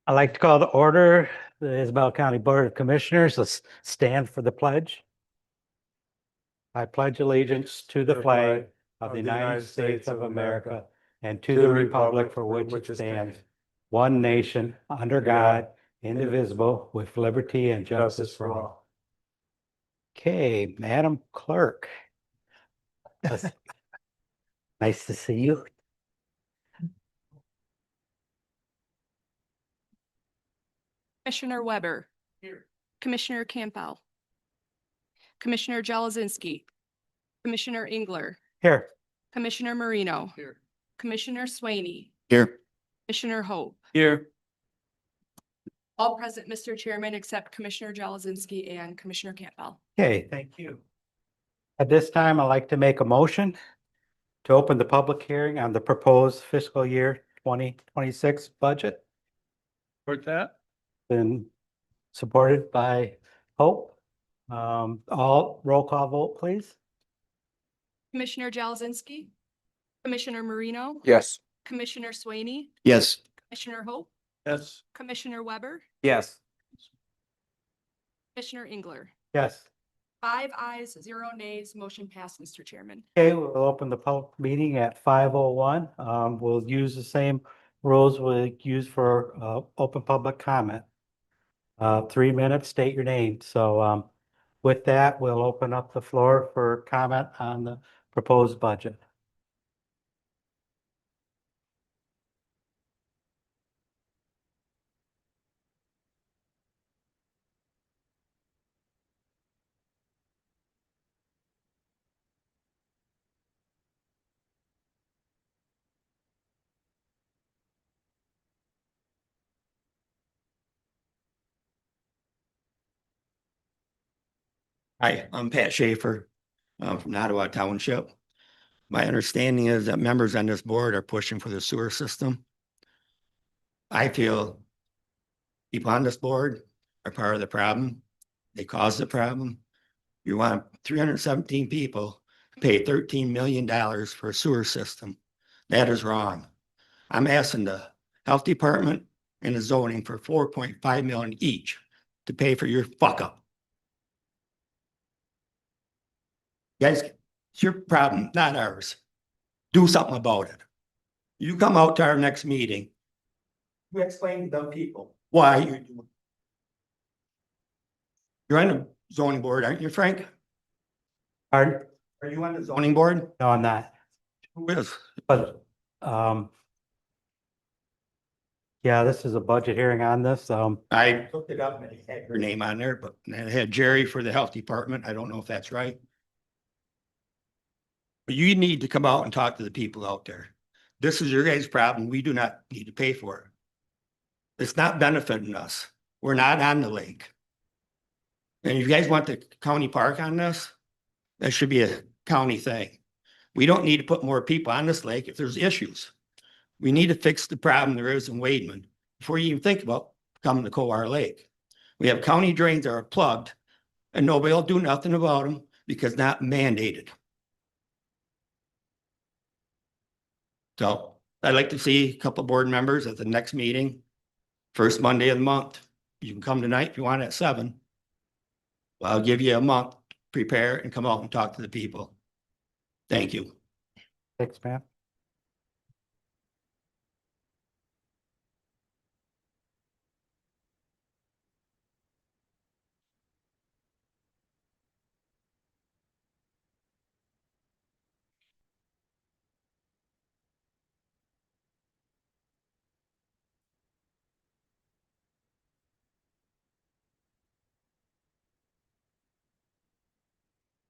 I'd like to call to order the Isabel County Board of Commissioners. Let's stand for the pledge. I pledge allegiance to the flag of the United States of America and to the republic for which it stands, one nation, under God, indivisible, with liberty and justice for all. Okay, Madam Clerk. Nice to see you. Commissioner Weber. Here. Commissioner Campbell. Commissioner Jalazinski. Commissioner Engler. Here. Commissioner Marino. Here. Commissioner Swaney. Here. Commissioner Hope. Here. All present, Mr. Chairman, except Commissioner Jalazinski and Commissioner Campbell. Okay, thank you. At this time, I'd like to make a motion to open the public hearing on the proposed fiscal year 2026 budget. Support that. Been supported by Hope. All roll call vote, please. Commissioner Jalazinski. Commissioner Marino. Yes. Commissioner Swaney. Yes. Commissioner Hope. Yes. Commissioner Weber. Yes. Commissioner Engler. Yes. 5 ayes, 0 nays, motion passed, Mr. Chairman. Okay, we'll open the public meeting at 5:01. We'll use the same rules we use for open public comment. 3 minutes, state your name. So with that, we'll open up the floor for comment on the proposed budget. Hi, I'm Pat Schaefer from Ottawa Township. My understanding is that members on this board are pushing for the sewer system. I feel people on this board are part of the problem. They caused the problem. You want 317 people to pay $13 million for a sewer system. That is wrong. I'm asking the health department and the zoning for $4.5 million each to pay for your fuck up. Guys, it's your problem, not ours. Do something about it. You come out to our next meeting. You explain to them people why you're doing. You're on the zoning board, aren't you, Frank? Pardon? Are you on the zoning board? No, I'm not. Who is? But yeah, this is a budget hearing on this. I looked it up and it had her name on there, but it had Jerry for the health department. I don't know if that's right. But you need to come out and talk to the people out there. This is your guys' problem. We do not need to pay for it. It's not benefiting us. We're not on the lake. And if you guys want the county park on this, that should be a county thing. We don't need to put more people on this lake if there's issues. We need to fix the problem there is in Wademan before you even think about coming to Coar Lake. We have county drains that are plugged and nobody will do nothing about them because not mandated. So I'd like to see a couple of board members at the next meeting, first Monday of the month. You can come tonight if you want at 7. Well, I'll give you a month, to prepare and come out and talk to the people. Thank you. Thanks, ma'am.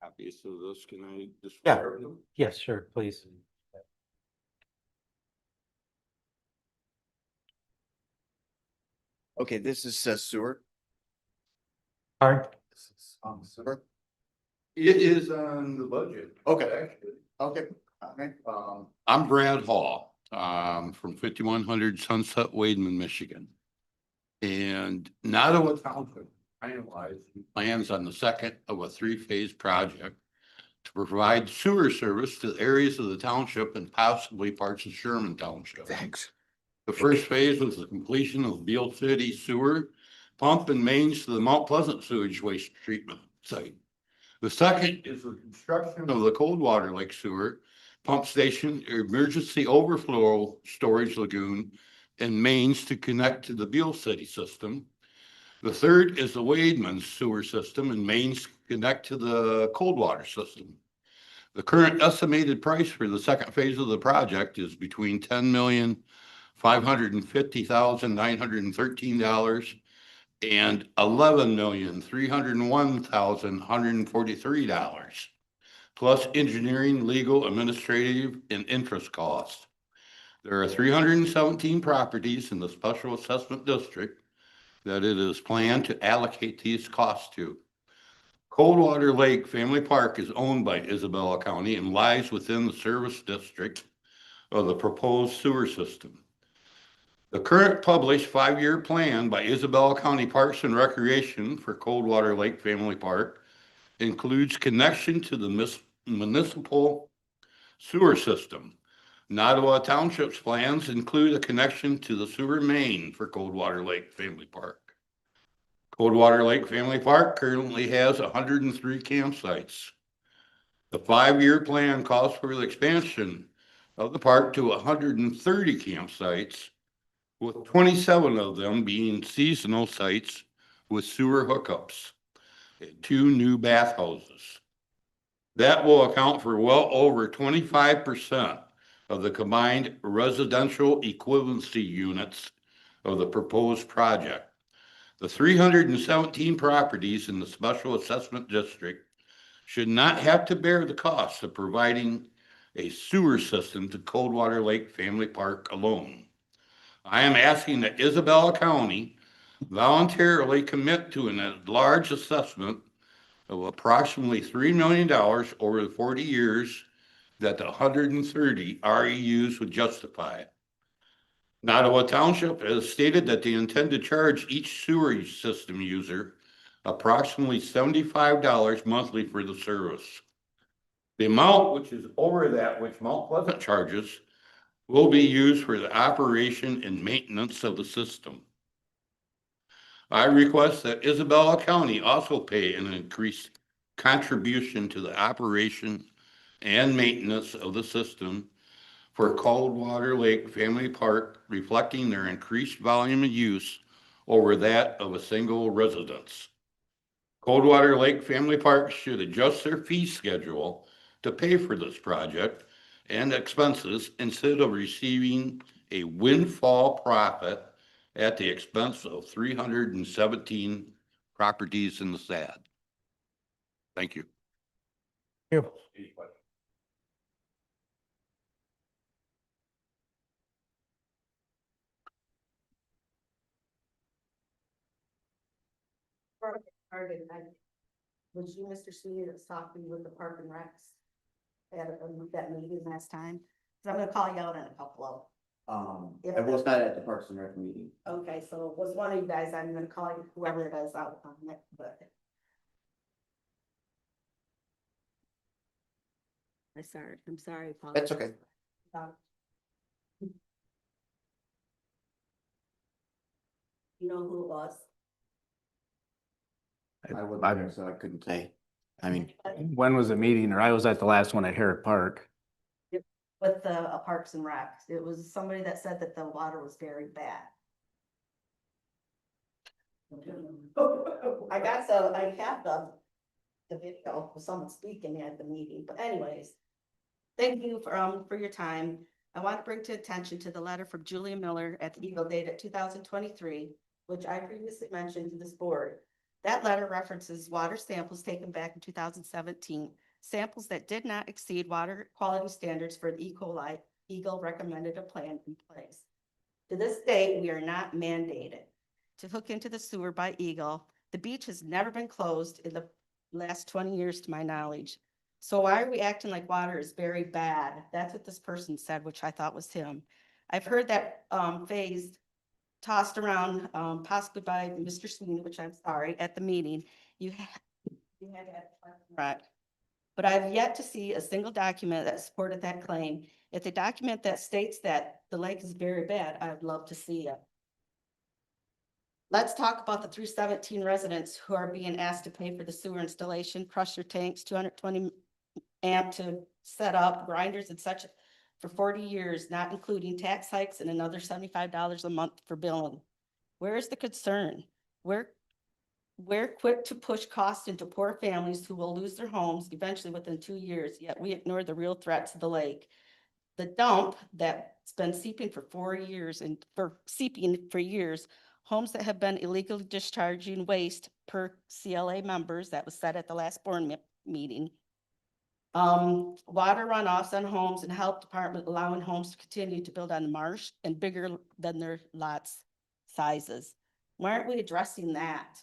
Copies of this, can I just? Yeah. Yes, sure, please. Okay, this is sewer. Pardon? This is on sewer. It is on the budget. Okay. Okay. I'm Brad Hall, from 5100 Sunset Wademan, Michigan. And Nottawa Township finalized plans on the second of a 3-phase project to provide sewer service to areas of the township and possibly parts of Sherman Township. Thanks. The first phase was the completion of Beale City sewer pump and mains to the Mount Pleasant sewage waste treatment site. The second is the construction of the Coldwater Lake Sewer Pump Station, emergency overflow storage lagoon, and mains to connect to the Beale City system. The third is the Wademan sewer system and mains to connect to the Coldwater system. The current estimated price for the second phase of the project is between $10,550,913 and $11,301,143, plus engineering, legal, administrative, and interest costs. There are 317 properties in the special assessment district that it is planned to allocate these costs to. Coldwater Lake Family Park is owned by Isabella County and lies within the service district of the proposed sewer system. The current published 5-year plan by Isabella County Parks and Recreation for Coldwater Lake Family Park includes connection to the municipal sewer system. Nottawa Township's plans include a connection to the sewer main for Coldwater Lake Family Park. Coldwater Lake Family Park currently has 103 campsites. The 5-year plan calls for the expansion of the park to 130 campsites, with 27 of them being seasonal sites with sewer hookups and 2 new bathhouses. That will account for well over 25% of the combined residential equivalency units of the proposed project. The 317 properties in the special assessment district should not have to bear the cost of providing a sewer system to Coldwater Lake Family Park alone. I am asking that Isabella County voluntarily commit to a large assessment of approximately $3 million over the 40 years that the 130 REUs would justify. Nottawa Township has stated that they intend to charge each sewer system user approximately $75 monthly for the service. The amount which is over that which Mount Pleasant charges will be used for the operation and maintenance of the system. I request that Isabella County also pay an increased contribution to the operation and maintenance of the system for Coldwater Lake Family Park, reflecting their increased volume of use over that of a single residence. Coldwater Lake Family Park should adjust their fee schedule to pay for this project and expenses instead of receiving a windfall profit at the expense of 317 properties in the SAD. Thank you. You. Was you, Mr. Sweeney, that was talking with the Park and Recs at that meeting last time? Cause I'm gonna call you out on a couple of. I was not at the Parks and Rec meeting. Okay, so it was one of you guys, I'm gonna call you, whoever it is out on it, but. I'm sorry, Paul. That's okay. You know who it was? I wasn't there, so I couldn't say. I mean, When was the meeting? Or I was at the last one at Herrick Park. With the Parks and Recs, it was somebody that said that the water was very bad. I have the video of someone speaking at the meeting, but anyways. Thank you for your time. I want to bring to attention to the letter from Julia Miller at the Eagle dated 2023, which I previously mentioned to this board. That letter references water samples taken back in 2017, samples that did not exceed water quality standards for the E. coli. Eagle recommended a plan in place. To this day, we are not mandated to hook into the sewer by Eagle. The beach has never been closed in the last 20 years to my knowledge. So why are we acting like water is very bad? That's what this person said, which I thought was him. I've heard that phrase tossed around possibly by Mr. Sweeney, which I'm sorry, at the meeting. You had that right. But I've yet to see a single document that supported that claim. If the document that states that the lake is very bad, I'd love to see it. Let's talk about the 317 residents who are being asked to pay for the sewer installation, crusher tanks, 220 amp to set up, grinders and such for 40 years, not including tax hikes and another $75 a month for billing. Where is the concern? We're quick to push costs into poor families who will lose their homes eventually within 2 years, yet we ignore the real threat to the lake. The dump that's been seeping for 4 years and seeping for years, homes that have been illegally discharging waste per CLA members, that was said at the last board meeting. Water runoffs on homes and health department allowing homes to continue to build on the marsh and bigger than their lots sizes. Why aren't we addressing that?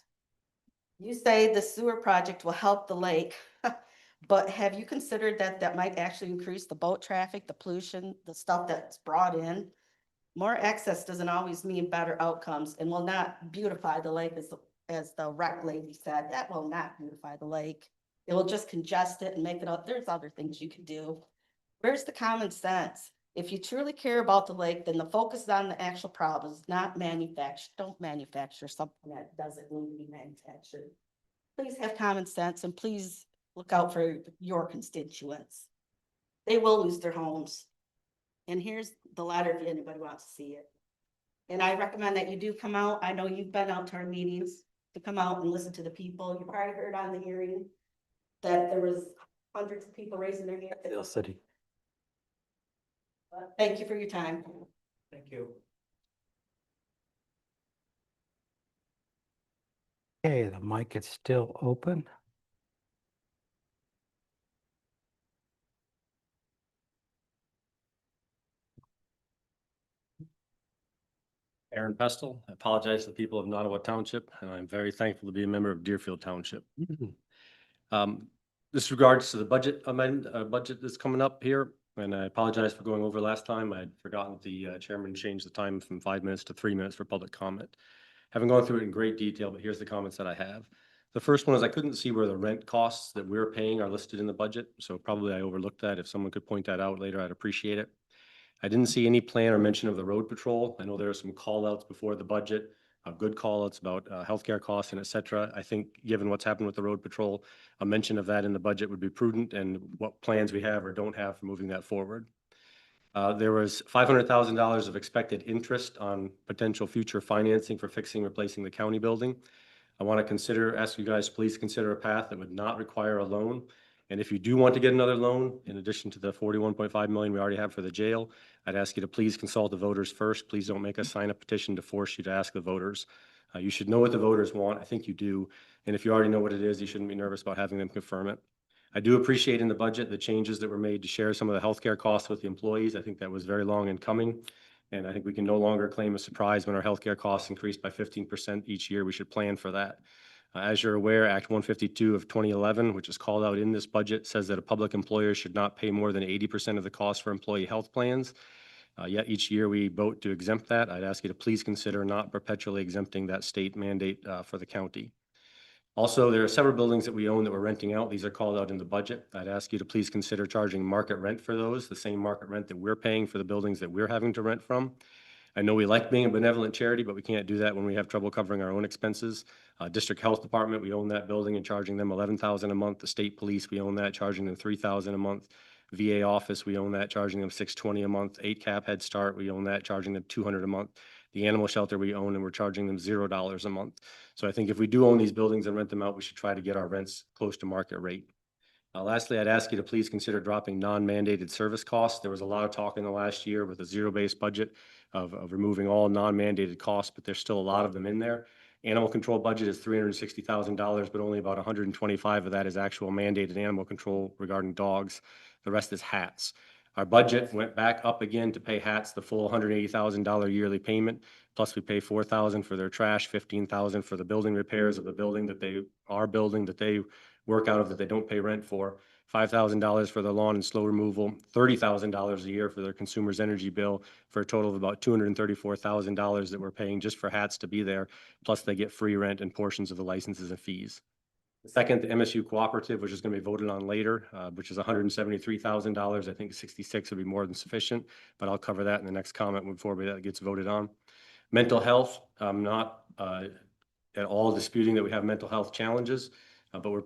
You say the sewer project will help the lake, but have you considered that that might actually increase the boat traffic, the pollution, the stuff that's brought in? More access doesn't always mean better outcomes and will not beautify the lake, as the rec lady said. That will not beautify the lake. It will just congest it and make it up. There's other things you can do. Where's the common sense? If you truly care about the lake, then the focus is on the actual problems, not manufacture. Don't manufacture something that doesn't need to be manufactured. Please have common sense and please look out for your constituents. They will lose their homes. And here's the letter if anybody wants to see it. And I recommend that you do come out. I know you've been out to our meetings to come out and listen to the people. You probably heard on the hearing that there was hundreds of people raising their hands. Steel City. Thank you for your time. Thank you. Okay, the mic is still open. Aaron Pestle. I apologize to the people of Nottawa Township, and I'm very thankful to be a member of Deerfield Township. This regards to the budget amendment, budget that's coming up here, and I apologize for going over last time. I'd forgotten the chairman changed the time from 5 minutes to 3 minutes for public comment. Haven't gone through it in great detail, but here's the comments that I have. The first one is I couldn't see where the rent costs that we're paying are listed in the budget, so probably I overlooked that. If someone could point that out later, I'd appreciate it. I didn't see any plan or mention of the road patrol. I know there are some call outs before the budget, good call outs about healthcare costs and et cetera. I think given what's happened with the road patrol, a mention of that in the budget would be prudent and what plans we have or don't have for moving that forward. There was $500,000 of expected interest on potential future financing for fixing, replacing the county building. I want to ask you guys, please consider a path that would not require a loan. And if you do want to get another loan, in addition to the $41.5 million we already have for the jail, I'd ask you to please consult the voters first. Please don't make us sign a petition to force you to ask the voters. You should know what the voters want. I think you do. And if you already know what it is, you shouldn't be nervous about having them confirm it. I do appreciate in the budget the changes that were made to share some of the healthcare costs with the employees. I think that was very long in coming. And I think we can no longer claim a surprise when our healthcare costs increase by 15% each year. We should plan for that. As you're aware, Act 152 of 2011, which is called out in this budget, says that a public employer should not pay more than 80% of the cost for employee health plans. Yet each year we vote to exempt that. I'd ask you to please consider not perpetually exempting that state mandate for the county. Also, there are several buildings that we own that we're renting out. These are called out in the budget. I'd ask you to please consider charging market rent for those, the same market rent that we're paying for the buildings that we're having to rent from. I know we like being a benevolent charity, but we can't do that when we have trouble covering our own expenses. District Health Department, we own that building and charging them $11,000 a month. The State Police, we own that, charging them $3,000 a month. VA office, we own that, charging them $620 a month. 8 Cap Head Start, we own that, charging them $200 a month. The animal shelter we own, and we're charging them $0 a month. So I think if we do own these buildings and rent them out, we should try to get our rents close to market rate. Lastly, I'd ask you to please consider dropping non-mandated service costs. There was a lot of talk in the last year with a zero-based budget of removing all non-mandated costs, but there's still a lot of them in there. Animal control budget is $360,000, but only about 125 of that is actual mandated animal control regarding dogs. The rest is hats. Our budget went back up again to pay hats the full $180,000 yearly payment. Plus we pay $4,000 for their trash, $15,000 for the building repairs of the building that they are building, that they work out of, that they don't pay rent for, $5,000 for the lawn and snow removal, $30,000 a year for their consumer's energy bill, for a total of about $234,000 that we're paying just for hats to be there. Plus they get free rent and portions of the licenses and fees. The second, the MSU Cooperative, which is going to be voted on later, which is $173,000. I think 66 would be more than sufficient, but I'll cover that in the next comment before that gets voted on. Mental health, I'm not at all disputing that we have mental health challenges, but we're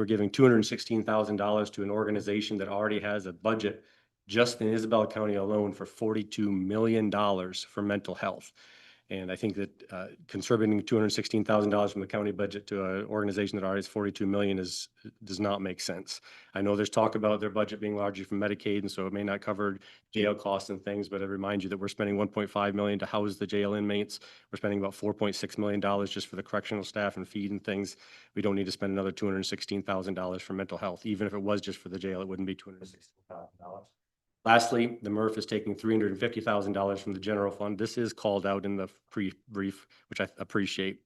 giving $216,000 to an organization that already has a budget just in Isabella County alone for $42 million for mental health. And I think that contributing $216,000 from the county budget to an organization that already has 42 million does not make sense. I know there's talk about their budget being largely from Medicaid, and so it may not cover jail costs and things, but I remind you that we're spending 1.5 million to house the jail inmates. We're spending about $4.6 million just for the correctional staff and feed and things. We don't need to spend another $216,000 for mental health. Even if it was just for the jail, it wouldn't be $216,000. Lastly, the MRF is taking $350,000 from the general fund. This is called out in the pre-brief, which I appreciate.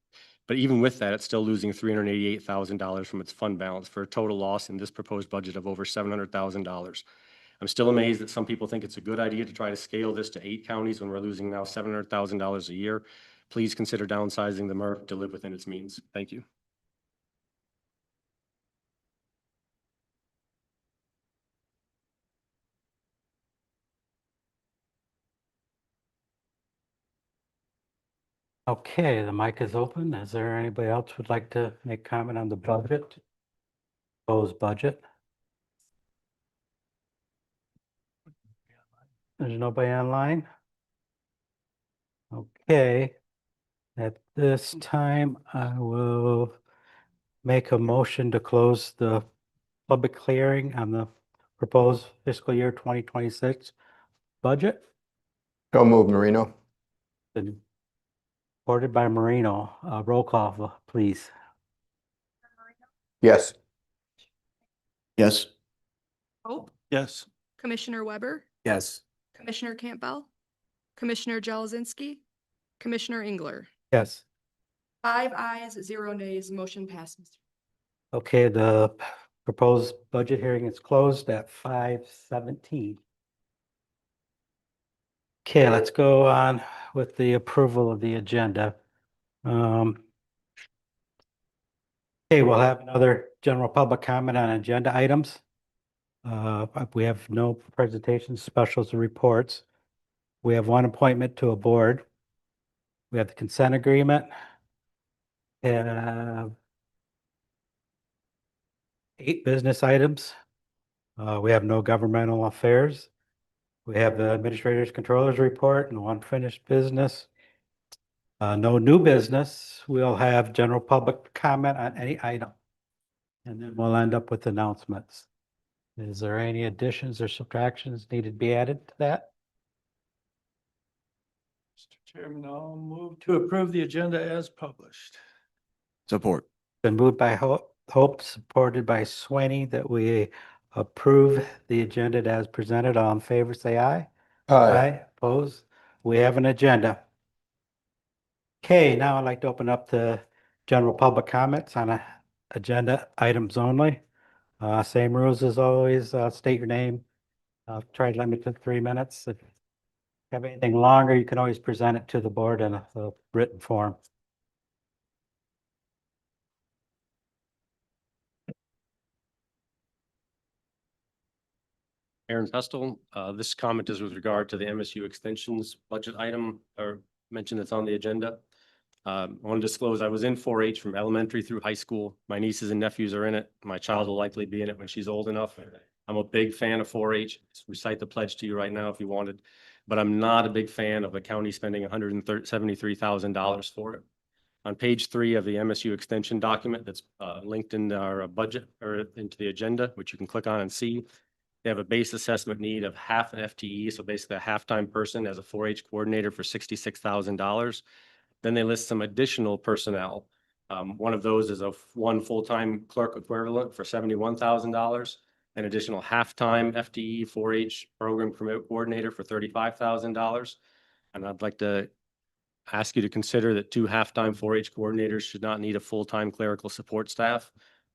But even with that, it's still losing $388,000 from its fund balance for a total loss in this proposed budget of over $700,000. I'm still amazed that some people think it's a good idea to try to scale this to 8 counties when we're losing now $700,000 a year. Please consider downsizing the MRF to live within its means. Thank you. Okay, the mic is open. Is there anybody else who'd like to make comment on the budget? Proposed budget? There's nobody online? Okay. At this time, I will make a motion to close the public hearing on the proposed fiscal year 2026 budget. Go move, Marino. Been supported by Marino. Roll call, please. Yes. Yes. Hope, Yes. Commissioner Weber, Yes. Commissioner Campbell, Commissioner Jalazinski, Commissioner Engler. Yes. 5 ayes, 0 nays, motion passes. Okay, the proposed budget hearing is closed at 5:17. Okay, let's go on with the approval of the agenda. Okay, we'll have another general public comment on agenda items. We have no presentations, specials, or reports. We have one appointment to a board. We have the consent agreement. And 8 business items. We have no governmental affairs. We have the administrator's controller's report and 1 finished business. No new business. We'll have general public comment on any item. And then we'll end up with announcements. Is there any additions or subtractions needed to be added to that? Mr. Chairman, I'll move to approve the agenda as published. Support. Been moved by Hope, supported by Swaney, that we approve the agenda as presented. All in favor, say aye. Opposed? We have an agenda. Okay, now I'd like to open up to general public comments on agenda items only. Same rules as always. State your name. Try to limit to 3 minutes. If you have anything longer, you can always present it to the board in a written form. Aaron Pestle, this comment is with regard to the MSU extensions budget item or mention that's on the agenda. I want to disclose I was in 4-H from elementary through high school. My nieces and nephews are in it. My child will likely be in it when she's old enough. I'm a big fan of 4-H. Recite the pledge to you right now if you wanted, but I'm not a big fan of the county spending $173,000 for it. On page 3 of the MSU extension document that's linked in our budget or into the agenda, which you can click on and see, they have a base assessment need of half an FTE, so basically a half-time person as a 4-H coordinator for $66,000. Then they list some additional personnel. One of those is 1 full-time clerk equivalent for $71,000, an additional half-time FTE 4-H program coordinator for $35,000. And I'd like to ask you to consider that 2 half-time 4-H coordinators should not need a full-time clerical support staff.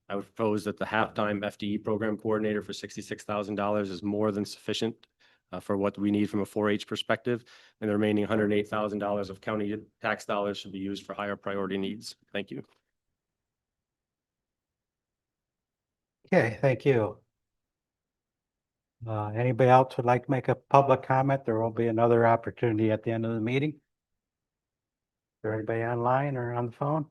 I would propose that the half-time FTE program coordinator for $66,000 is more than sufficient for what we need from a 4-H perspective. And the remaining $108,000 of county tax dollars should be used for higher priority needs. Thank you. Okay, thank you. Anybody else would like to make a public comment? There will be another opportunity at the end of the meeting. Is there anybody online or on the phone?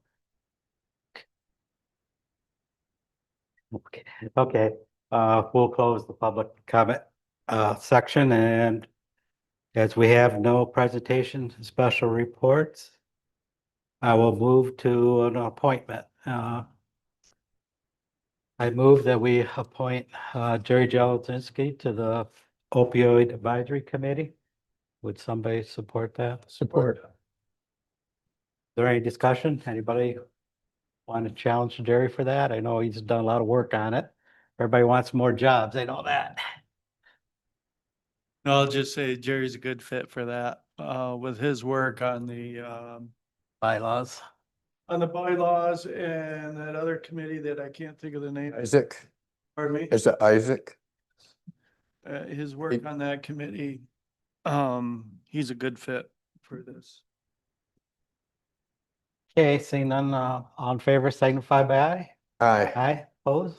Okay, we'll close the public comment section, and as we have no presentations, and special reports, I will move to an appointment. I move that we appoint Jerry Jelazinski to the opioid advisory committee. Would somebody support that? Support. Is there any discussion? Anybody want to challenge Jerry for that? I know he's done a lot of work on it. Everybody wants more jobs. I know that. No, I'll just say Jerry's a good fit for that, with his work on Bylaws. the bylaws and that other committee that I can't think of the name. Isaac, Pardon me? is it Isaac? His work on that committee, he's a good fit for this. Okay, seeing none, all in favor, signify by aye. Aye. Aye, opposed?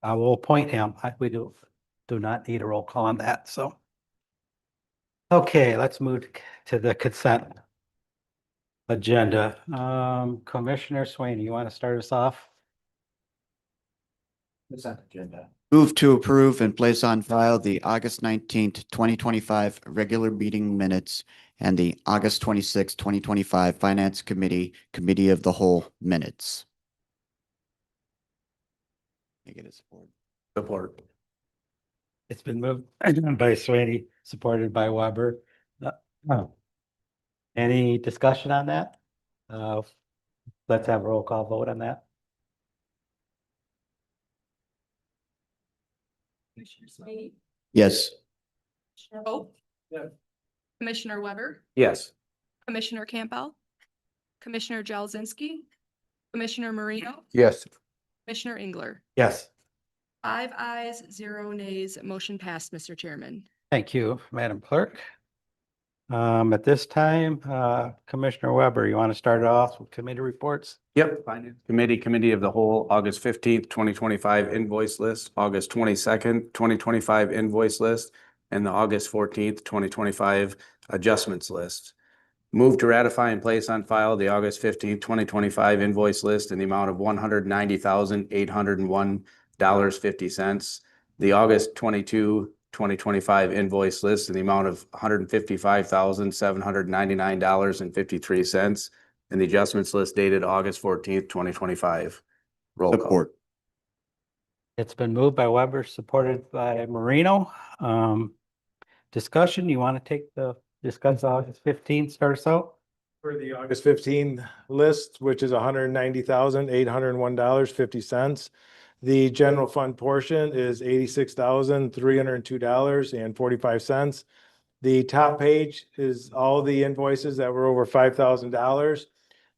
I will appoint him. We do not need a roll call on that, so. Okay, let's move to the consent agenda. Commissioner Swain, you want to start us off? Consent agenda. Move to approve and place on file the August 19th, 2025 regular meeting minutes and the August 26th, 2025 Finance Committee, Committee of the Whole minutes. Can I get a support? Support. It's been moved by Swain, supported by Weber. Any discussion on that? Let's have a roll call vote on that. Commissioner Swain, Yes. Commissioner Pope. Yeah. Commissioner Weber, Yes. Commissioner Campbell, Commissioner Jelazinski, Commissioner Marino, Yes. Commissioner Engler. Yes. 5 ayes, 0 nays, motion passed, Mr. Chairman. Thank you, Madam Clerk. At this time, Commissioner Weber, you want to start it off with committee reports? Yep. Committee of the Whole, August 15th, 2025 invoice list, August 22nd, 2025 invoice list, and the August 14th, 2025 adjustments list. Move to ratify and place on file the August 15th, 2025 invoice list in the amount of $190,801.50. The August 22, 2025 invoice list in the amount of $155,799.53, and the adjustments list dated August 14th, 2025. Roll call. Support. It's been moved by Weber, supported by Marino. Discussion, you want to discuss August 15th, start us out? For the August 15 list, which is $190,801.50. The general fund portion is $86,302.45. The top page is all the invoices that were over $5,000.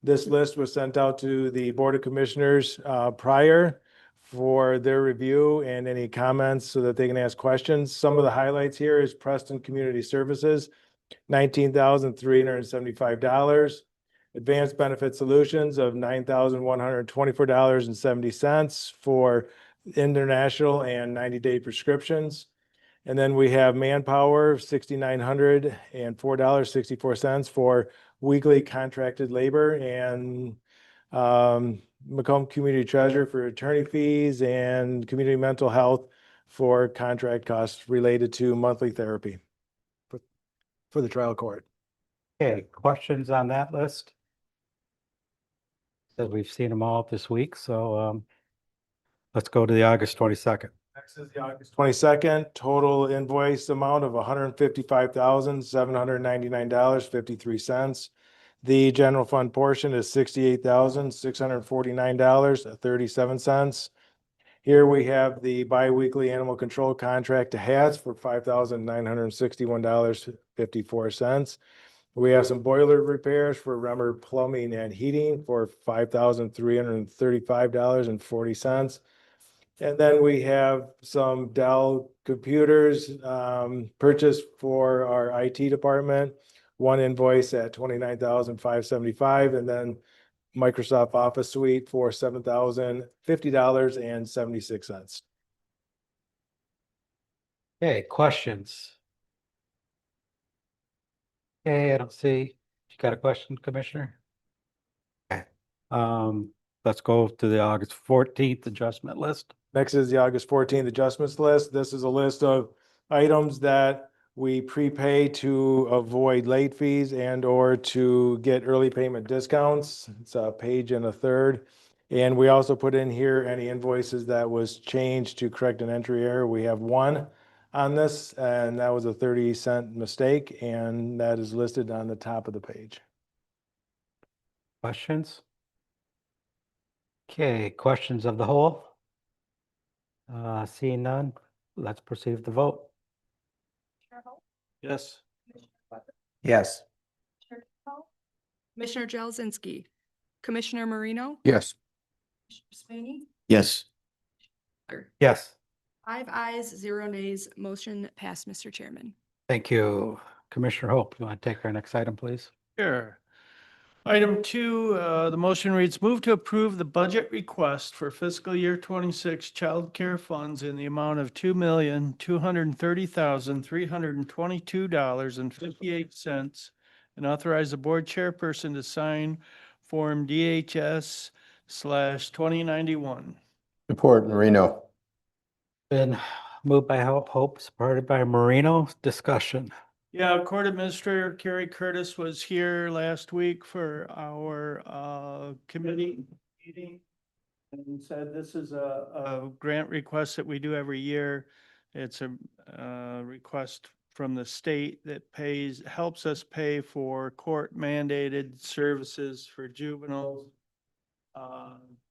This list was sent out to the Board of Commissioners prior for their review and any comments so that they can ask questions. Some of the highlights here is Preston Community Services, $19,375. Advanced Benefit Solutions of $9,124.70 for international and 90-day prescriptions. And then we have Manpower, $6,904.64 for weekly contracted labor, and Macomb Community Treasurer for attorney fees, and Community Mental Health for contract costs related to monthly therapy for the trial court. Okay, questions on that list? Said we've seen them all this week, so let's go to the August 22nd. Next is the August 22nd, total invoice amount of $155,799.53. The general fund portion is $68,649.37. Here we have the biweekly animal control contract to HATS for $5,961.54. We have some boiler repairs for Remmer Plumbing and Heating for $5,335.40. And then we have some Dell computers purchased for our IT department. One invoice at $29,575, and then Microsoft Office Suite for $7,050.76. Okay, questions? Okay, I don't see. You got a question, Commissioner? Okay. Let's go to the August 14th adjustment list. Next is the August 14th adjustments list. This is a list of items that we prepay to avoid late fees and or to get early payment discounts. It's a page and a third. And we also put in here any invoices that was changed to correct an entry error. We have one on this, and that was a 30-cent mistake, and that is listed on the top of the page. Questions? Okay, questions of the whole? Seeing none, let's proceed with the vote. Yes. Yes. Commissioner Jelazinski, Commissioner Marino, Yes. Commissioner Swaney, Yes. Yes. 5 ayes, 0 nays, motion passed, Mr. Chairman. Thank you. Commissioner Hope, you want to take our next item, please? Sure. Item 2, the motion reads, move to approve the budget request for fiscal year 26 child care funds in the amount of $2,230,322.58 and authorize the board chairperson to sign Form DHS/2091. Support Marino. Been moved by Hope, supported by Marino. Discussion. Yeah, Court Administrator Carrie Curtis was here last week for our committee meeting and said this is a grant request that we do every year. It's a request from the state that helps us pay for court mandated services for juveniles.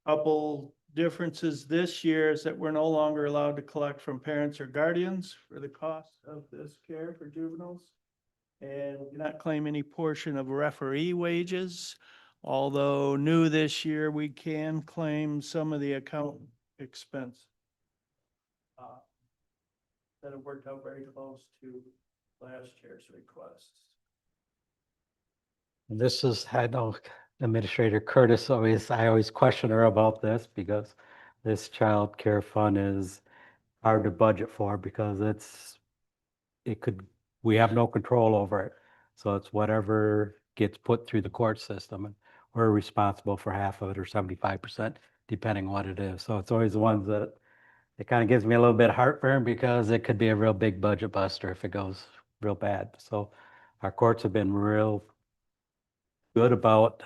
Couple differences this year is that we're no longer allowed to collect from parents or guardians for the cost of this care for juveniles. And we cannot claim any portion of referee wages, although new this year, we can claim some of the account expense. That have worked out very close to last year's requests. This is, I know Administrator Curtis I always question her about this because this child care fund is hard to budget for because we have no control over it. So it's whatever gets put through the court system and we're responsible for half of it or 75%, depending on what it is. So it's always the ones that it kind of gives me a little bit of heartburn because it could be a real big budget buster if it goes real bad. So our courts have been real good about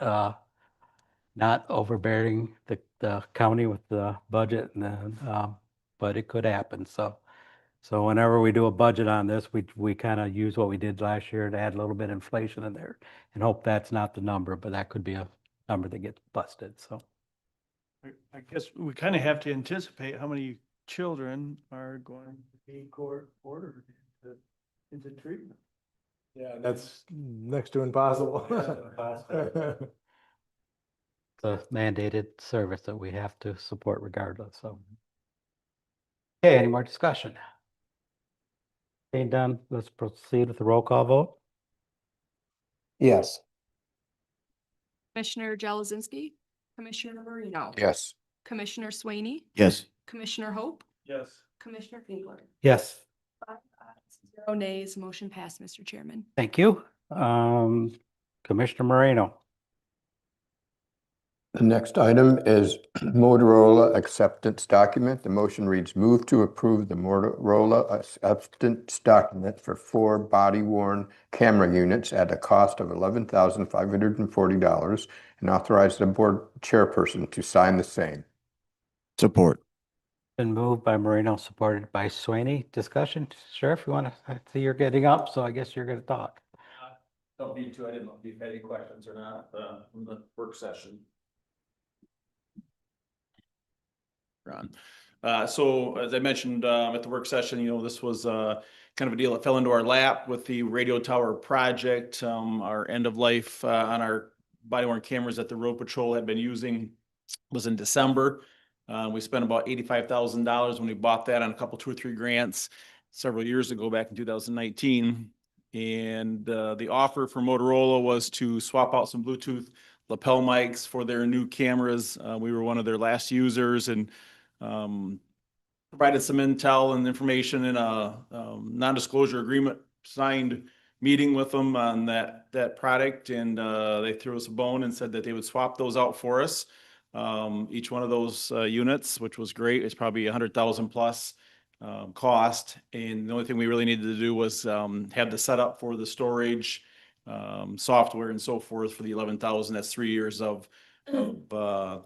not overbearing the county with the budget, and then, but it could happen. So whenever we do a budget on this, we kind of use what we did last year to add a little bit of inflation in there and hope that's not the number, but that could be a number that gets busted. So I guess we kind of have to anticipate how many children are going to be court ordered into treatment. Yeah, that's next to impossible. the mandated service that we have to support regardless. So, okay, any more discussion? Being done, let's proceed with the roll call vote. Yes. Commissioner Jelazinski, Commissioner Marino. Yes. Commissioner Swaney, Yes. Commissioner Hope, Yes. Commissioner Fiedler. Yes. 5 ayes, 0 nays, motion passed, Mr. Chairman. Thank you. Commissioner Moreno. The next item is Motorola acceptance document. The motion reads, move to approve the Motorola acceptance document for 4 body worn camera units at a cost of $11,540 and authorize the board chairperson to sign the same. Support. Been moved by Moreno, supported by Swaney. Discussion, Sheriff, you want to, I see you're getting up, so I guess you're going to talk. Don't need to, I didn't know if you had any questions or not, from the work session. So as I mentioned, at the work session, this was, kind of a deal that fell into our lap with the radio tower project. Our end of life, on our body worn cameras that the road patrol had been using was in December. We spent about $85,000 when we bought that on a couple, 2 or 3 grants several years ago, back in 2019. And the offer for Motorola was to swap out some Bluetooth lapel mics for their new cameras. We were one of their last users and provided some intel and information in a non-disclosure agreement signed meeting with them on that product, and they threw us a bone and said that they would swap those out for us. Each one of those units, which was great, is probably 100,000 plus cost. And the only thing we really needed to do was have the setup for the storage, software and so forth for the 11,000. That's 3 years of cloud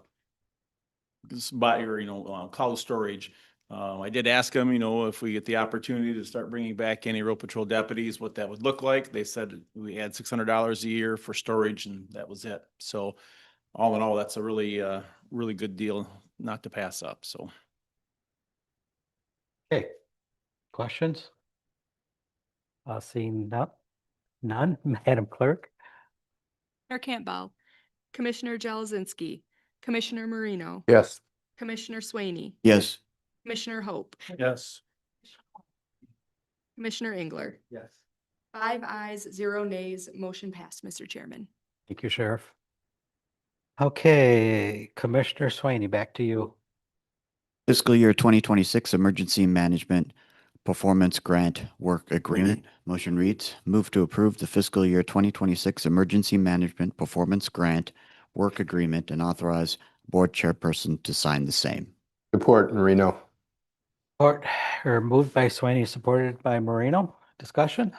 storage. I did ask them, if we get the opportunity to start bringing back any road patrol deputies, what that would look like. They said we had $600 a year for storage, and that was it. So all in all, that's a really, really good deal not to pass up. So. Okay, questions? Seeing none, Madam Clerk? Commissioner Campbell, Commissioner Jelazinski, Commissioner Marino, Yes. Commissioner Swaney, Yes. Commissioner Hope, Yes. Commissioner Engler. Yes. 5 ayes, 0 nays, motion passed, Mr. Chairman. Thank you, Sheriff. Okay, Commissioner Swaney, back to you. Fiscal year 2026 Emergency Management Performance Grant Work Agreement. Motion reads, move to approve the fiscal year 2026 Emergency Management Performance Grant Work Agreement and authorize Board Chairperson to sign the same. Support Marino. Support or moved by Swaney, supported by Marino. Discussion?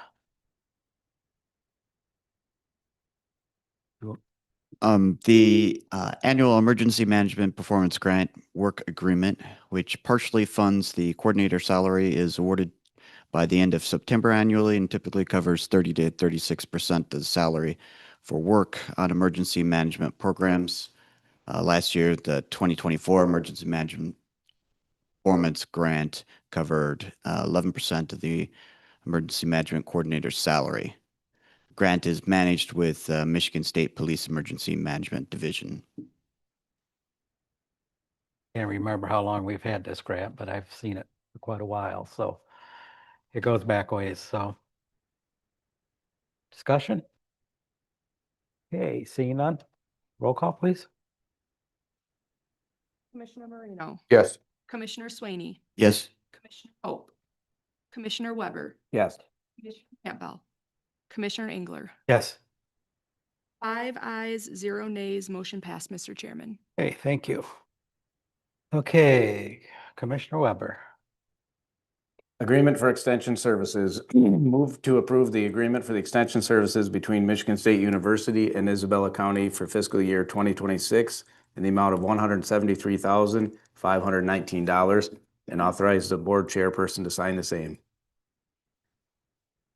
The annual Emergency Management Performance Grant Work Agreement, which partially funds the coordinator salary, is awarded by the end of September annually and typically covers 30 to 36% of the salary for work on emergency management programs. Last year, the 2024 Emergency Management Performance Grant covered 11% of the Emergency Management Coordinator's salary. Grant is managed with Michigan State Police Emergency Management Division. Can't remember how long we've had this grant, but I've seen it for quite a while, so it goes back ways, so. Discussion? Okay, seeing none. Roll call, please. Commissioner Marino, Yes. Commissioner Swaney, Yes. Commissioner Hope, Commissioner Weber, Yes. Commissioner Campbell, Commissioner Engler. Yes. 5 ayes, 0 nays, motion passed, Mr. Chairman. Okay, thank you. Okay, Commissioner Weber. Agreement for extension services. Move to approve the agreement for the extension services between Michigan State University and Isabella County for fiscal year 2026 in the amount of $173,519 and authorize the board chairperson to sign the same.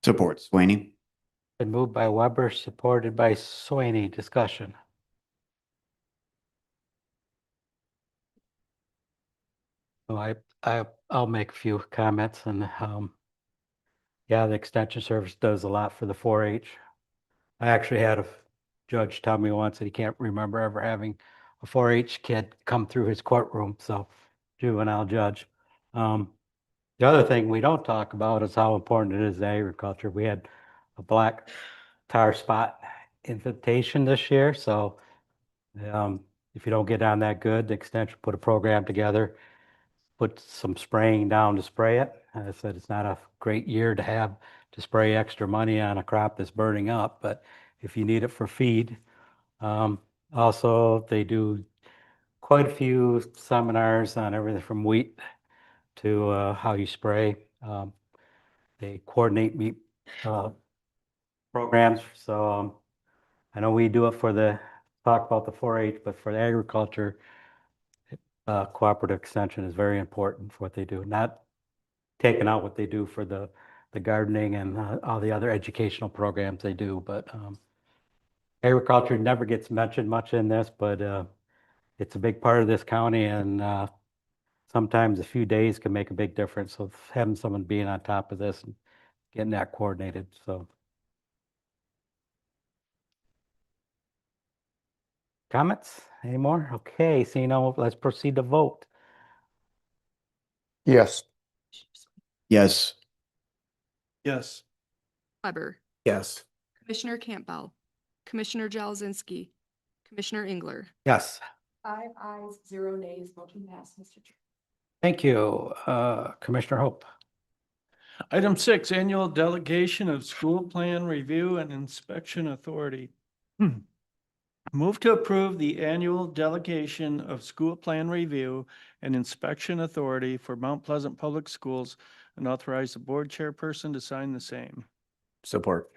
Support Swaney. Been moved by Weber, supported by Swaney. Discussion. So I'll make a few comments and yeah, the extension service does a lot for the 4-H. I actually had a judge tell me once that he can't remember ever having a 4-H kid come through his courtroom, so juvenile judge. The other thing we don't talk about is how important it is to agriculture. We had a black tar spot invitation this year, so if you don't get on that good, the extension put a program together, put some spraying down to spray it. I said it's not a great year to have to spray extra money on a crop that's burning up, but if you need it for feed. Also, they do quite a few seminars on everything from wheat to how you spray. They coordinate meat programs. So I know we do it for talk about the 4-H, but for the agriculture, cooperative extension is very important for what they do. Not taking out what they do for the gardening and all the other educational programs they do, but agriculture never gets mentioned much in this, but it's a big part of this county, and sometimes a few days can make a big difference. So having someone being on top of this and getting that coordinated, so. Comments anymore? Okay, seeing no, let's proceed to vote. Yes. Yes. Yes. Weber, Yes. Commissioner Campbell, Commissioner Jelazinski, Commissioner Engler. Yes. 5 ayes, 0 nays, motion passed, Mr. Chair. Thank you. Commissioner Hope. Item 6, annual delegation of school plan review and inspection authority. Move to approve the annual delegation of school plan review and inspection authority for Mount Pleasant Public Schools and authorize the board chairperson to sign the same. Support.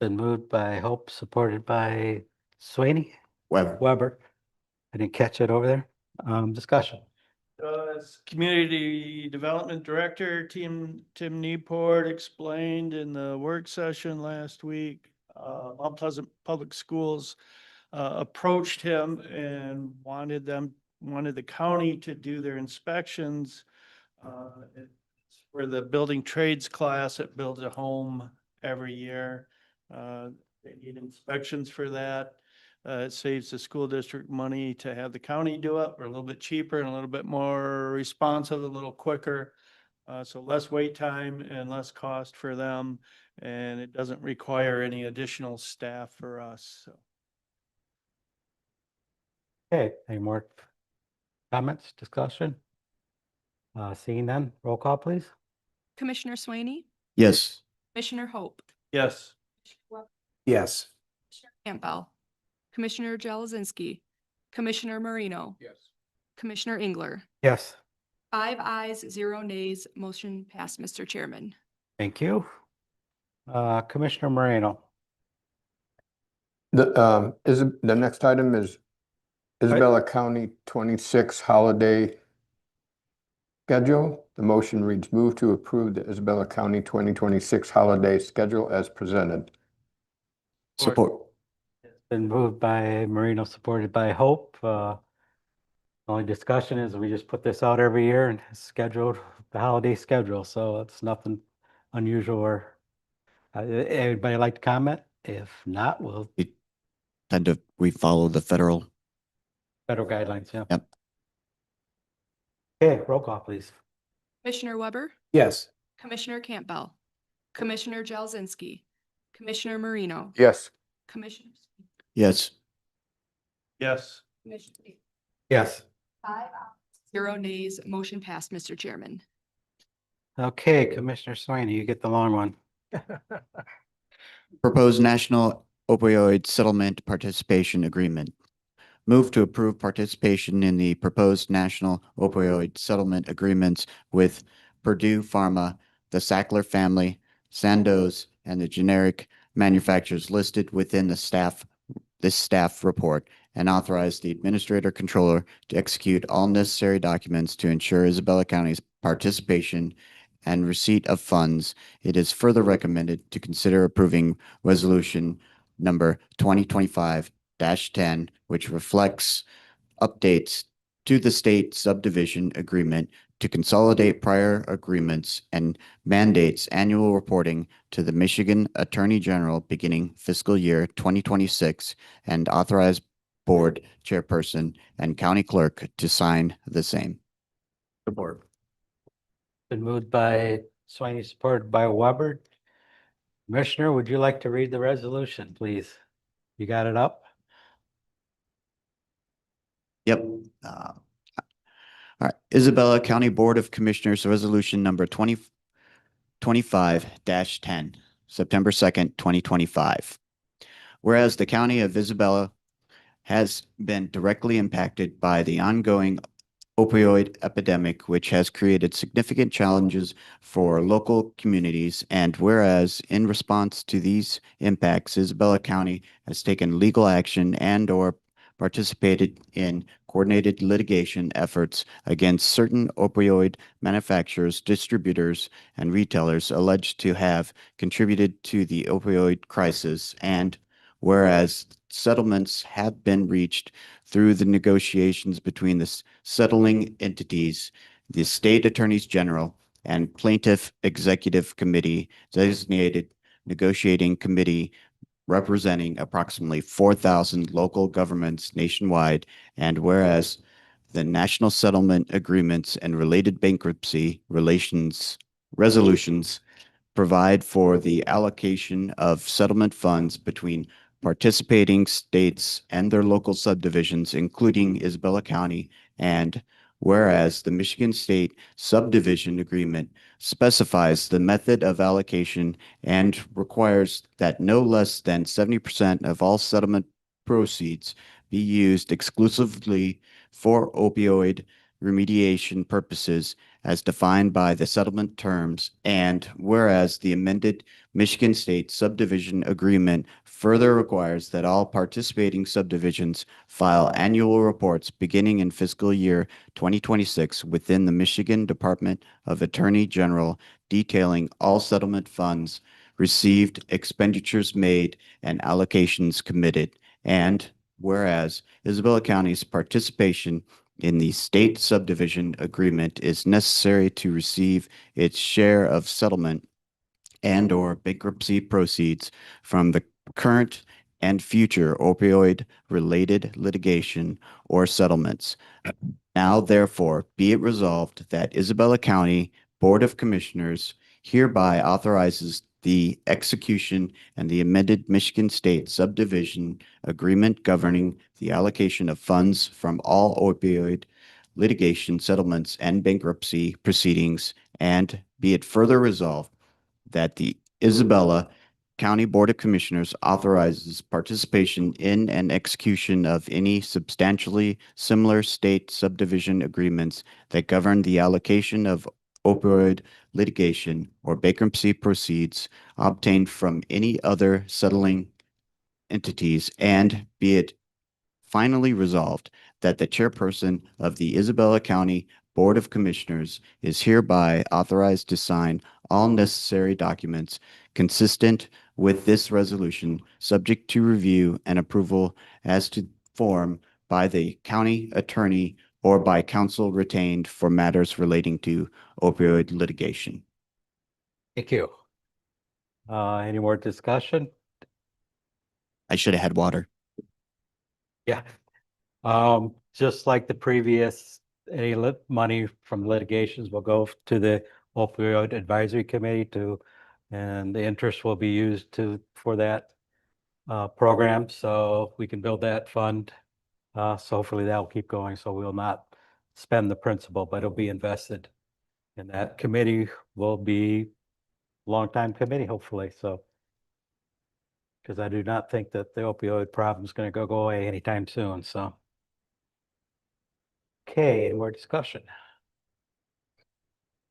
Been moved by Hope, supported by Sweeney. Weber. I didn't catch it over there. Discussion. As Community Development Director, Tim Newport explained in the work session last week, Mount Pleasant Public Schools approached him and wanted the county to do their inspections. It's for the building trades class that builds a home every year. They need inspections for that. It saves the school district money to have the county do it. We're a little bit cheaper and a little bit more responsive, a little quicker. So less wait time and less cost for them. And it doesn't require any additional staff for us. So. Okay, any more comments, discussion? Seeing none, roll call, please. Commissioner Swaney, Yes. Commissioner Hope, Yes. Yes. Commissioner Campbell, Commissioner Jelazinski, Commissioner Marino. Yes. Commissioner Engler. Yes. 5 ayes, 0 nays, motion passed, Mr. Chairman. Thank you. Commissioner Moreno. The next item is Isabella County 26 holiday schedule. The motion reads move to approve the Isabella County 2026 holiday schedule as presented. Support. Been moved by Marino, supported by Hope. Only discussion is we just put this out every year and scheduled the holiday schedule, so it's nothing unusual or anybody like to comment? If not, we'll We follow the federal. federal guidelines, yeah. Yep. Okay, roll call, please. Commissioner Weber, Yes. Commissioner Campbell, Commissioner Jelazinski, Commissioner Marino, Yes. Commissioner. Yes. Yes. Commissioner. Yes. 5 ayes, 0 nays, motion passed, Mr. Chairman. Okay, Commissioner Swaney, you get the long one. Proposed National Opioid Settlement Participation Agreement. Move to approve participation in the proposed National Opioid Settlement Agreements with Purdue Pharma, the Sackler family, Sandoz, and the generic manufacturers listed within this staff report, and authorize the administrator controller to execute all necessary documents to ensure Isabella County's participation and receipt of funds. It is further recommended to consider approving resolution number 2025-10, which reflects updates to the state subdivision agreement to consolidate prior agreements and mandates annual reporting to the Michigan Attorney General beginning fiscal year 2026, and authorize board chairperson and county clerk to sign the same. Support. Been moved by Swaney, supported by Weber. Commissioner, would you like to read the resolution, please? You got it up? Yep. All right. Isabella County Board of Commissioners, Resolution number 2025-10, September 2nd, 2025. Whereas the County of Isabella has been directly impacted by the ongoing opioid epidemic, which has created significant challenges for local communities, and whereas in response to these impacts, Isabella County has taken legal action and/or participated in coordinated litigation efforts against certain opioid manufacturers, distributors, and retailers alleged to have contributed to the opioid crisis, and whereas settlements have been reached through the negotiations between the settling entities, the state attorneys general, and plaintiff executive committee designated negotiating committee representing approximately 4,000 local governments nationwide, and whereas the national settlement agreements and related bankruptcy resolutions provide for the allocation of settlement funds between participating states and their local subdivisions, including Isabella County, and whereas the Michigan State Subdivision Agreement specifies the method of allocation and requires that no less than 70% of all settlement proceeds be used exclusively for opioid remediation purposes as defined by the settlement terms, and whereas the amended Michigan State Subdivision Agreement further requires that all participating subdivisions file annual reports beginning in fiscal year 2026 within the Michigan Department of Attorney General detailing all settlement funds received, expenditures made, and allocations committed. And whereas Isabella County's participation in the state subdivision agreement is necessary to receive its share of settlement and/or bankruptcy proceeds from the current and future opioid-related litigation or settlements. Now therefore be it resolved that Isabella County Board of Commissioners hereby authorizes the execution and the amended Michigan State Subdivision Agreement governing the allocation of funds from all opioid litigation settlements and bankruptcy proceedings, and be it further resolved that the Isabella County Board of Commissioners authorizes participation in and execution of any substantially similar state subdivision agreements that govern the allocation of opioid litigation or bankruptcy proceeds obtained from any other settling entities, and be it finally resolved that the chairperson of the Isabella County Board of Commissioners is hereby authorized to sign all necessary documents consistent with this resolution, subject to review and approval as to form by the county attorney or by counsel retained for matters relating to opioid litigation. Thank you. Any more discussion? I should have had water. Yeah. Just like the previous, any money from litigations will go to the opioid advisory committee and the interest will be used for that program, so we can build that fund. So hopefully that will keep going, so we'll not spend the principal, but it'll be invested. And that committee will be a long-time committee, hopefully, so. Because I do not think that the opioid problem is going to go away anytime soon, so. Okay, any more discussion?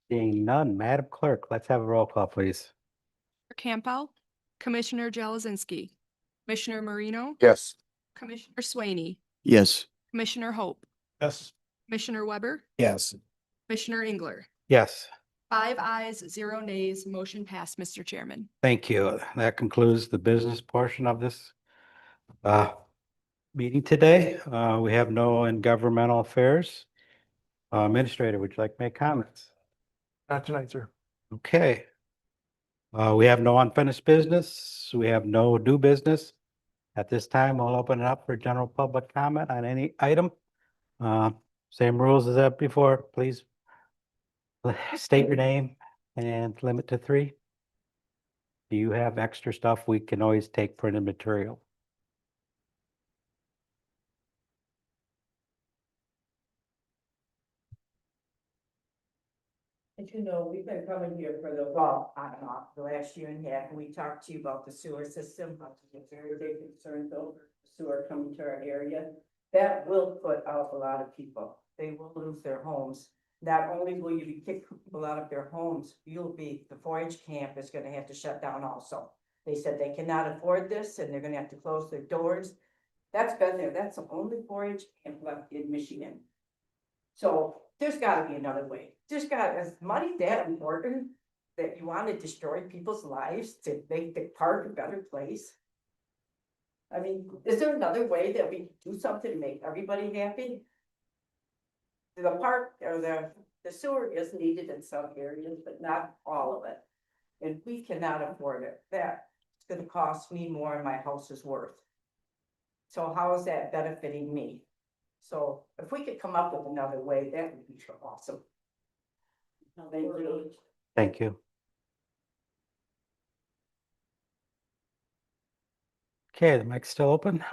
Seeing none, Madam Clerk, let's have a roll call, please. Campbell, Commissioner Jalazinski, Commissioner Marino, Yes. Commissioner Swaney, Yes. Commissioner Hope, Yes. Commissioner Weber, Yes. Commissioner Engler. Yes, 5 ayes, 0 nays, motion passed, Mr. Chairman. thank you. That concludes the business portion of this meeting today. We have no in governmental affairs. Administrator, would you like to make comments? Not tonight, sir. Okay. We have no unfinished business. We have no new business. At this time, we'll open it up for general public comment on any item. Same rules as that before, please. State your name and limit to 3. Do you have extra stuff? We can always take printed material. As you know, we've been coming here for on and off, the last year and a half, and we talked to you about the sewer system, very big concerns over sewer coming to our area. That will put out a lot of people. They will lose their homes. Not only will you be kicking people out of their homes, the 4-H camp is gonna have to shut down also. They said they cannot afford this and they're gonna have to close their doors. That's been there. That's the only 4-H camp left in Michigan. So there's gotta be another way. Is money that important that you want to destroy people's lives to make the park a better place? I mean, is there another way that we can do something to make everybody happy? The park or the sewer is needed in some areas, but not all of it. And we cannot afford it. That's gonna cost me more than my house is worth. So how is that benefiting me? So if we could come up with another way, that would be awesome. Thank you. Okay, the mic's still open.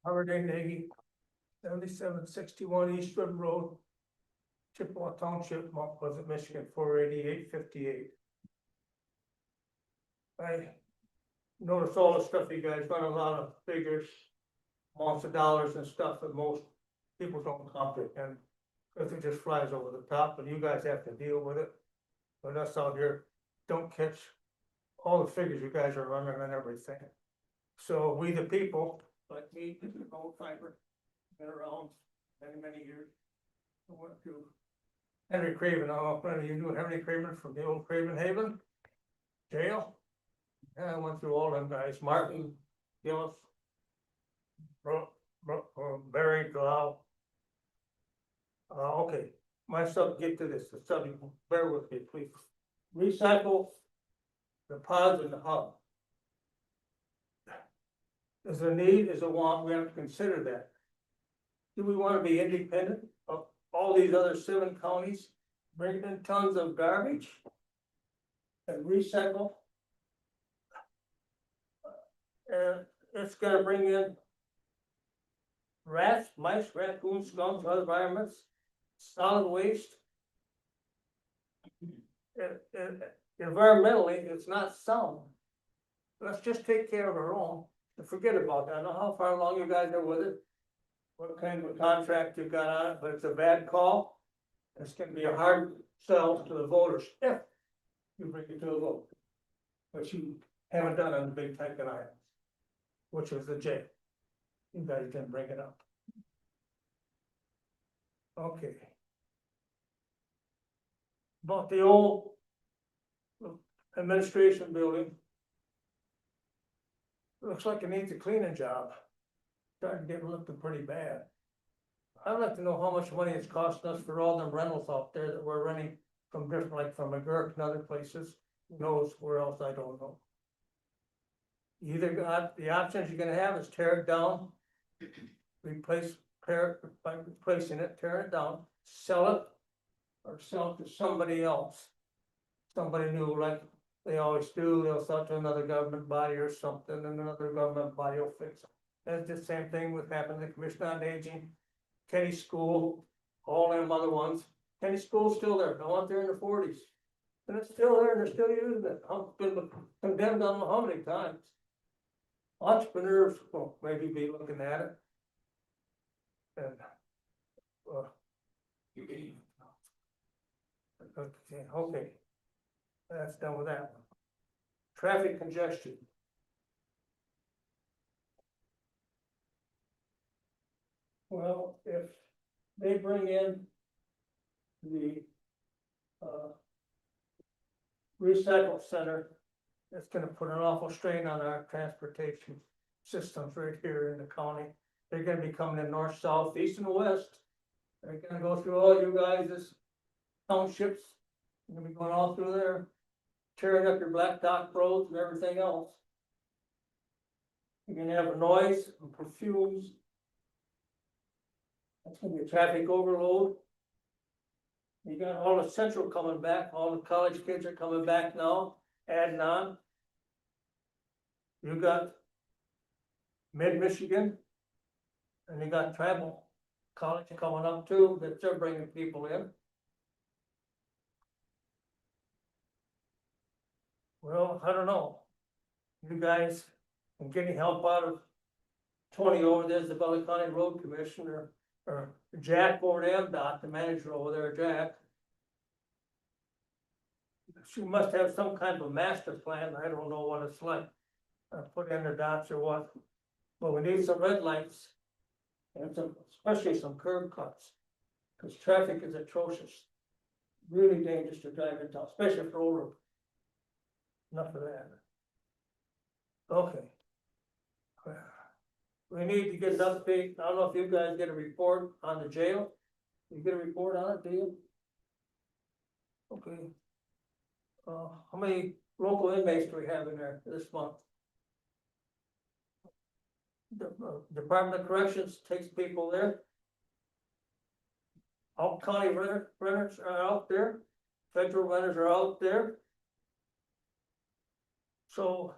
Howard A. Nagy, 7761 East River Road, Chippewa Township, Mount Pleasant, Michigan, 48858. I notice all the stuff you guys run a lot of figures, amounts of dollars and stuff that most people don't comprehend. Because it just flies over the top, and you guys have to deal with it. But us out here don't catch all the figures you guys are running and everything. So we the people, like me, old fiber, been around many years. I went to Henry Craven, I don't know if any of you knew Henry Craven from the old Craven Haven jail. And I went through all them guys, Martin, Gillis, Barry, Glau. Okay, my sub, get to this, the subject, bear with me, please. Recycle the pods and the hub. Is there a need, is a want, we have to consider that. Do we want to be independent of all these other 7 counties, bringing in tons of garbage? And recycle? And it's gonna bring in rats, mice, raccoons, skunks, other environments, solid waste. Environmentally, it's not sound. Let's just take care of our own and forget about that. I don't know how far along you guys are with it, what kind of a contract you got on it, but it's a bad call. It's gonna be a hard sell to the voters if you bring it to a vote. But you haven't done on the big ticket items, which was the jail. You guys didn't bring it up. Okay. About the old administration building. Looks like it needs a cleaning job. Starting to get looking pretty bad. I'd like to know how much money it's costing us for all them rentals out there that we're renting from different, like from McGurk and other places. Who knows where else, I don't know. You either got, the options you're gonna have is tear it down, replace, by replacing it, tear it down, sell it, or sell it to somebody else. Somebody new, like they always do, they'll sell it to another government body or something, and another government body will fix it. That's the same thing with happening to the Commission on Aging, Kenny School, all them other ones. Kenny School's still there, I went there in the 40s. And it's still there, and they're still using it. I've been condemned on how many times. Entrepreneurs will maybe be looking at it. And, okay. That's done with that one. Traffic congestion. Well, if they bring in the recycle center, it's gonna put an awful strain on our transportation systems right here in the county. They're gonna be coming in north, south, east and west. They're gonna go through all you guys' townships. They're gonna be going all through there, tearing up your blacktop roads and everything else. You're gonna have a noise and perfumes. That's gonna be a traffic overload. You got all the central coming back, all the college kids are coming back now, adding on. You got mid-Michigan. And you got travel college coming up too, that they're bringing people in. Well, I don't know. You guys can get any help out of Tony over there, the Valley County Road Commissioner, or Jack over at MDOT, the manager over there, Jack. She must have some kind of a master plan, I don't know what it's like. Put in the dots or what, but we need some red lights. And some, especially some curb cuts. Cause traffic is atrocious. Really dangerous to drive in town, especially for older. Enough of that. Okay. We need to get an update. I don't know if you guys get a report on the jail. You get a report on it, do you? Okay. How many local inmates do we have in there this month? The Department of Corrections takes people there. All county renters are out there, federal renters are out there. So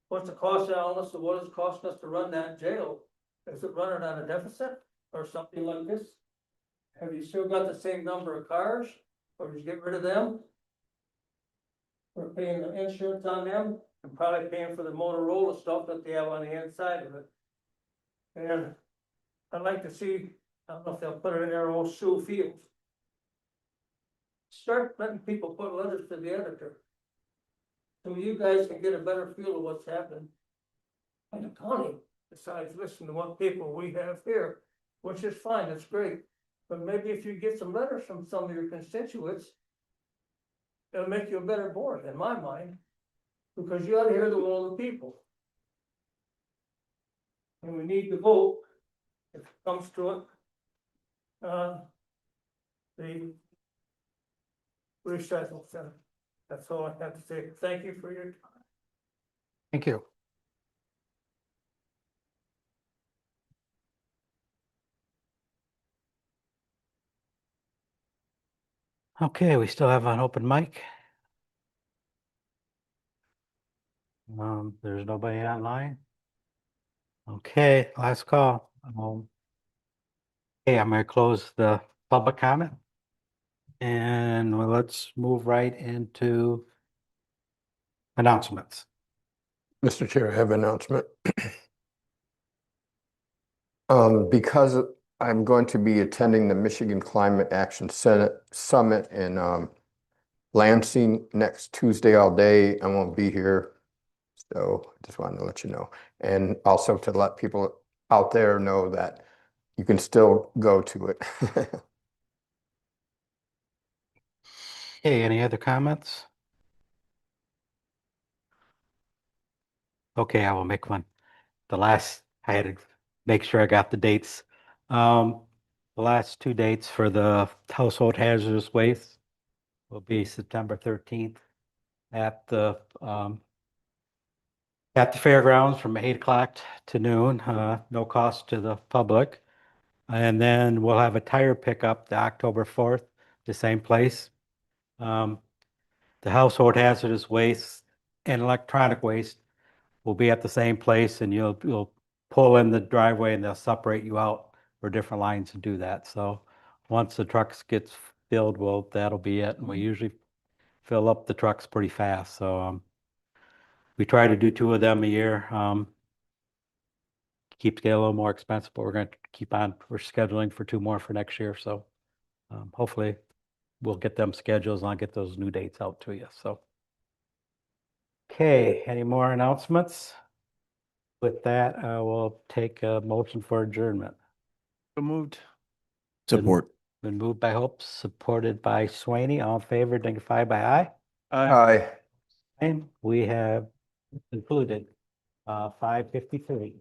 what's the cost, Alice, of what it's costing us to run that jail? Is it running on a deficit or something like this? Have you still got the same number of cars, or did you get rid of them? We're paying the insurance on them, and probably paying for the Motorola stuff that they have on the inside of it. And I'd like to see, I don't know if they'll put it in their old Sioux Fields. Start letting people put letters to the editor. So you guys can get a better feel of what's happening in the county, besides listening to what people we have here, which is fine, it's great. But maybe if you get some letters from some of your constituents, it'll make you a better board, in my mind, because you ought to hear the will of the people. And we need to vote, if it comes to it, the recycle center. That's all I have to say. Thank you for your time. Thank you. Okay, we still have an open mic. There's nobody online. Okay, last call. Okay, I'm gonna close the public comment. And well, let's move right into announcements. Mr. Chair, I have an announcement. Because I'm going to be attending the Michigan Climate Action Senate Summit in Lansing next Tuesday all day, I won't be here. So just wanted to let you know. And also to let people out there know that you can still go to it. Okay, any other comments? Okay, I will make one. I had to make sure I got the dates. The last two dates for the household hazardous waste will be September 13th at the fairgrounds from 8 o'clock to noon, no cost to the public. And then we'll have a tire pickup the October 4th, the same place. The household hazardous waste and electronic waste will be at the same place, and you'll pull in the driveway and they'll separate you out for different lines and do that. So once the trucks gets filled, well, that'll be it. And we usually fill up the trucks pretty fast. So we try to do 2 of them a year. Keeps getting a little more expensive, but we're going to keep on. We're scheduling for 2 more for next year. So hopefully we'll get them schedules and I'll get those new dates out to you. So, okay, any more announcements? With that, I will take a motion for adjournment. So moved. Support. Been moved by Hope, supported by Swaney. All in favor, dignify by aye. Aye. And we have concluded 5:53.